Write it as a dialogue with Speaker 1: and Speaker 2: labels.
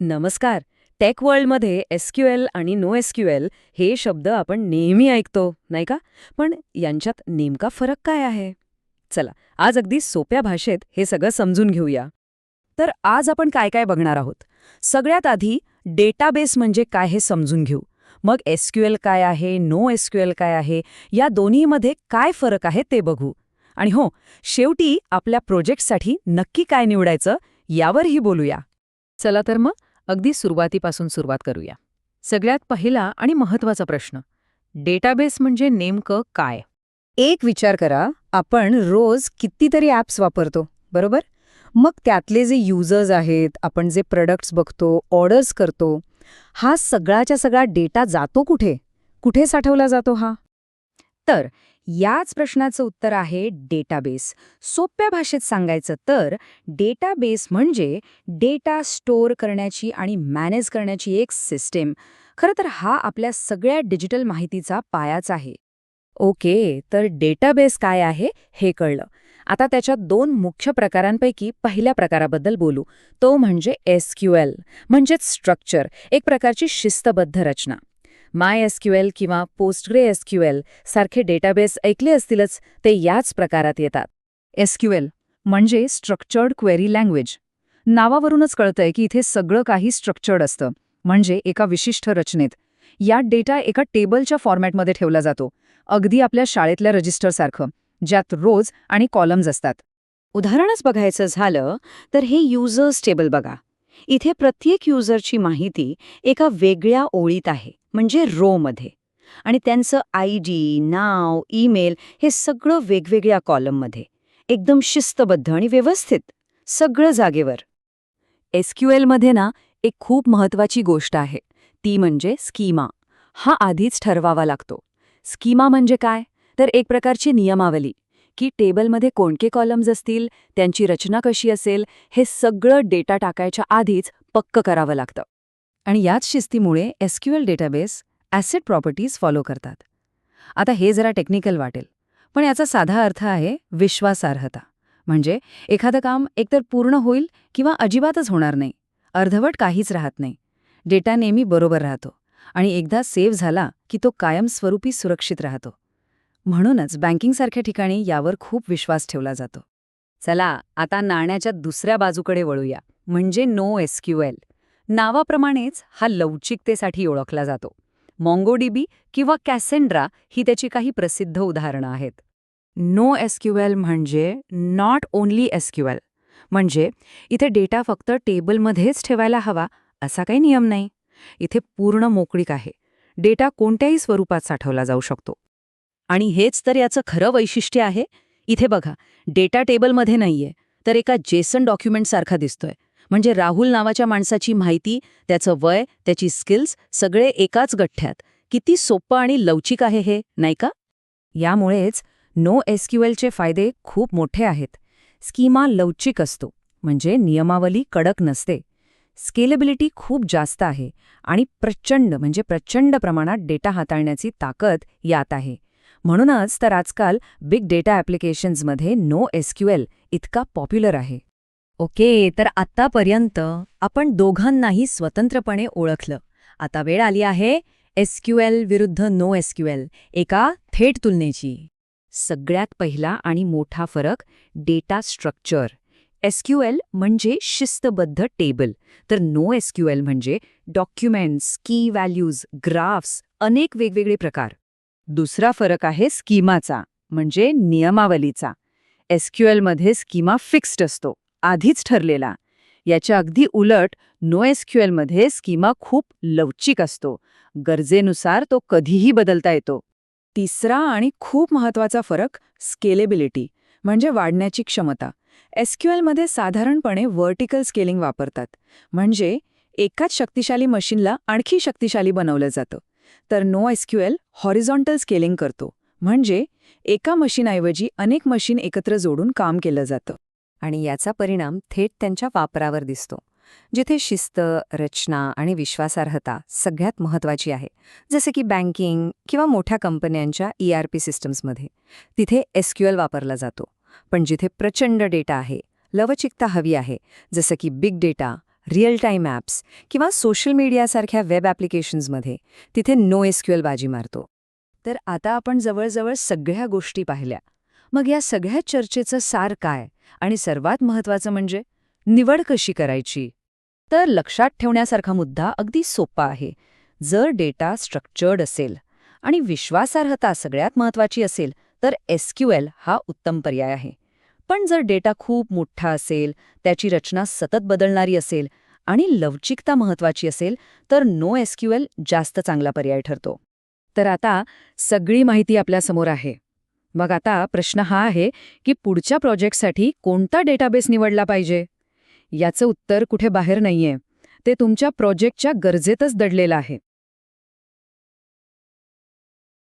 Speaker 1: नमस्कार. टेक वर्ल्डमध्ये एसक्यूएल आणि नो एसक्यूएल हे शब्द आपण नेहमी ऐकतो, नाही का? पण यांच्यात नेमका फरक काय आहे? चला, आज अगदी सोप्या भाषेत हे सगळं समजून घेऊया. तर आज आपण काय काय बघणार आहोत. सगळ्यात आधी डेटाबेस म्हणजे काय हे समजून घेऊ. मग एसक्यूएल काय आहे, नो एसक्यूएल काय आहे, या दोन्हीमध्ये काय फरक आहे ते बघू. आणि हो, शेवटी आपल्या प्रोजेक्टसाठी नक्की काय निवडायचं यावरही बोलूया. चला तर मग अगदी सुरुवातीपासून सुरुवात करूया. सगळ्यात पहिला आणि महत्त्वाचा प्रश्न, डेटाबेस म्हणजे नेमकं काय?
Speaker 2: एक विचार करा, आपण रोज कितीतरी ॲप्स वापरतो, बरोबर? मग त्यातले जे युजर्स आहेत, आपण जे प्रोडक्ट्स बघतो, ऑर्डर्स करतो, हा सगळाच्या सगळा डेटा जातो कुठे? कुठे साठवला जातो हा?
Speaker 1: तर याच प्रश्नाचं उत्तर आहे डेटाबेस. सोप्या भाषेत सांगायचं तर डेटाबेस म्हणजे डेटा स्टोअर करण्याची आणि मॅनेज करण्याची एक सिस्टीम. खरं तर हा आपल्या सगळ्या डिजिटल माहितीचा पायाच आहे. ओके, तर डेटाबेस काय आहे हे कळलं. आता त्याच्या दोन मुख्य प्रकारांपैकी पहिल्या प्रकाराबद्दल बोलू. तो म्हणजे एसक्यूएल, म्हणजेच स्ट्रक्चर, एक प्रकारची शिस्तबद्ध रचना. MySQL किंवा PostgreSQL सारखे डेटाबेस ऐकले असतीलच, ते याच प्रकारात येतात.
Speaker 2: एसक्यूएल म्हणजे स्ट्रक्चर्ड क्वेरी लँग्वेज. नावावरूनच कळतंय की इथे सगळं काही स्ट्रक्चर्ड असतं, म्हणजे एका विशिष्ट रचनेत. यात डेटा एका टेबलच्या फॉर्मॅटमध्ये ठेवला जातो, अगदी आपल्या शाळेतल्या रजिस्टरसारखं, ज्यात रोज आणि कॉलम्स असतात.
Speaker 1: उदाहरणच बघायचं झालं तर हे युजर्स टेबल बघा. इथे प्रत्येक युजरची माहिती एका वेगळ्या ओळीत आहे, म्हणजे रो मध्ये. आणि त्यांचं ID, नाव, ईमेल हे सगळं वेगवेगळ्या कॉलममध्ये. एकदम शिस्तबद्ध आणि व्यवस्थित, सगळं जागेवर. एसक्यूएलमध्ये ना एक खूप महत्वाची गोष्ट आहे, ती म्हणजे स्कीमा. हा आधीच ठरवावा लागतो. स्कीमा म्हणजे काय? तर एक प्रकारची नियमावली, की टेबलमध्ये कोणते कॉलम्स असतील, त्यांची रचना कशी असेल, हे सगळं डेटा टाकायच्या आधीच पक्क करावं लागतं.
Speaker 2: आणि याच शिस्तीमुळे SQL database ACID properties follow करतात. आता हे जरा टेक्निकल वाटेल, पण याचा साधा अर्थ आहे विश्वासार्हता. म्हणजे एखादं काम एकतर पूर्ण होईल किंवा अजिबातच होणार नाही, अर्धवट काहीच राहत नाही. डेटा नेहमी बरोबर राहतो आणि एकदा सेव्ह झाला की तो कायमस्वरूपी सुरक्षित राहतो. म्हणूनच बँकिंगसारख्या ठिकाणी यावर खूप विश्वास ठेवला जातो.
Speaker 1: चला, आता नाण्याच्या दुसऱ्या बाजूकडे वळूया, म्हणजे नो एसक्यूएल. नावाप्रमाणेच हा लवचिकतेसाठी ओळखला जातो. MongoDB किंवा कॅसेंड्रा ही त्याची काही प्रसिद्ध उदाहरणं आहेत.
Speaker 2: नो एसक्यूएल म्हणजे नॉट ओन्ली एसक्यूएल. म्हणजे इथे डेटा फक्त टेबलमध्येच ठेवायला हवा असा काही नियम नाही. इथे पूर्ण मोकळीक आहे. डेटा कोणत्याही स्वरूपात साठवला जाऊ शकतो.
Speaker 1: आणि हेच तर याचं खरं वैशिष्ट्य आहे. इथे बघा, डेटा टेबलमध्ये नाहीये, तर एका जेसन डॉक्युमेंटसारखा दिसतोय. म्हणजे राहुल नावाच्या माणसाची माहिती, त्याचं वय, त्याची स्किल्स सगळे एकाच गठ्ठ्यात. किती सोपं आणि लवचिक आहे हे, नाही का?
Speaker 2: यामुळेच नो एसक्यूएलचे फायदे खूप मोठे आहेत. स्कीमा लवचिक असतो, म्हणजे नियमावली कडक नसते. स्केलेबिलिटी खूप जास्त आहे आणि प्रचंड प्रमाणात डेटा हाताळण्याची ताकद यात आहे. म्हणूनच तर आजकाल बिग डेटा ॲप्लिकेशन्समध्ये नो एसक्यूएल इतका पॉप्युलर आहे.
Speaker 1: ओके, तर आत्तापर्यंत आपण दोघांनाही स्वतंत्रपणे ओळखलं. आता वेळ आली आहे एसक्यूएल विरुद्ध नो एसक्यूएल, एका थेट तुलनेची. सगळ्यात पहिला आणि मोठा फरक, डेटा स्ट्रक्चर. एसक्यूएल म्हणजे शिस्तबद्ध टेबल, तर नो एसक्यूएल म्हणजे डॉक्युमेंट्स, की व्हॅल्यूज, ग्राफ्स, अनेक वेगवेगळे प्रकार. दुसरा फरक आहे स्कीमाचा, म्हणजे नियमावलीचा. एसक्यूएलमध्ये स्कीमा फिक्स्ड असतो, आधीच ठरलेला. याच्या अगदी उलट नो एसक्यूएलमध्ये स्कीमा खूप लवचिक असतो. गरजेनुसार तो कधीही बदलता येतो. तिसरा आणि खूप महत्त्वाचा फरक, स्केलेबिलिटी, म्हणजे वाढण्याची क्षमता. एसक्यूएलमध्ये साधारणपणे व्हर्टिकल स्केलिंग वापरतात, म्हणजे एकाच शक्तिशाली मशीनला आणखी शक्तिशाली बनवलं जातं. तर नो एसक्यूएल हॉरिझॉन्टल स्केलिंग करतो, म्हणजे एका मशीनऐवजी अनेक मशीन एकत्र जोडून काम केलं जातं. आणि याचा परिणाम थेट त्यांच्या वापरावर दिसतो. जिथे शिस्त, रचना आणि विश्वासार्हता सगळ्यात महत्त्वाची आहे, जसे की बँकिंग किंवा मोठ्या कंपन्यांच्या ERP सिस्टम्समध्ये, तिथे एसक्यूएल वापरला जातो. पण जिथे प्रचंड डेटा आहे, लवचिकता हवी आहे, जसं की big data,
Speaker 2: real time apps किंवा सोशल मीडियासारख्या वेब ॲप्लिकेशन्समध्ये तिथे नो एसक्यूएल बाजी मारतो. तर आता आपण जवळजवळ सगळ्या गोष्टी पाहिल्या. मग या सगळ्या चर्चेचं सार काय आणि सर्वात महत्त्वाचं म्हणजे निवड कशी करायची? तर लक्षात ठेवण्यासारखा मुद्दा अगदी सोपा आहे. जर डेटा स्ट्रक्चर्ड असेल आणि विश्वासार्हता सगळ्यात महत्त्वाची असेल तर एसक्यूएल हा उत्तम पर्याय आहे. पण जर डेटा खूप मोठा असेल, त्याची रचना सतत बदलणारी असेल आणि लवचिकता महत्त्वाची असेल तर नो एसक्यूएल जास्त चांगला पर्याय ठरतो. तर आता सगळी माहिती आपल्यासमोर आहे. मग आता प्रश्न हा आहे की पुढच्या प्रोजेक्टसाठी कोणता डेटाबेस निवडला पाहिजे? याचं उत्तर कुठे बाहेर नाहीये. ते तुमच्या प्रोजेक्टच्या गरजेतच दडलेलं आहे.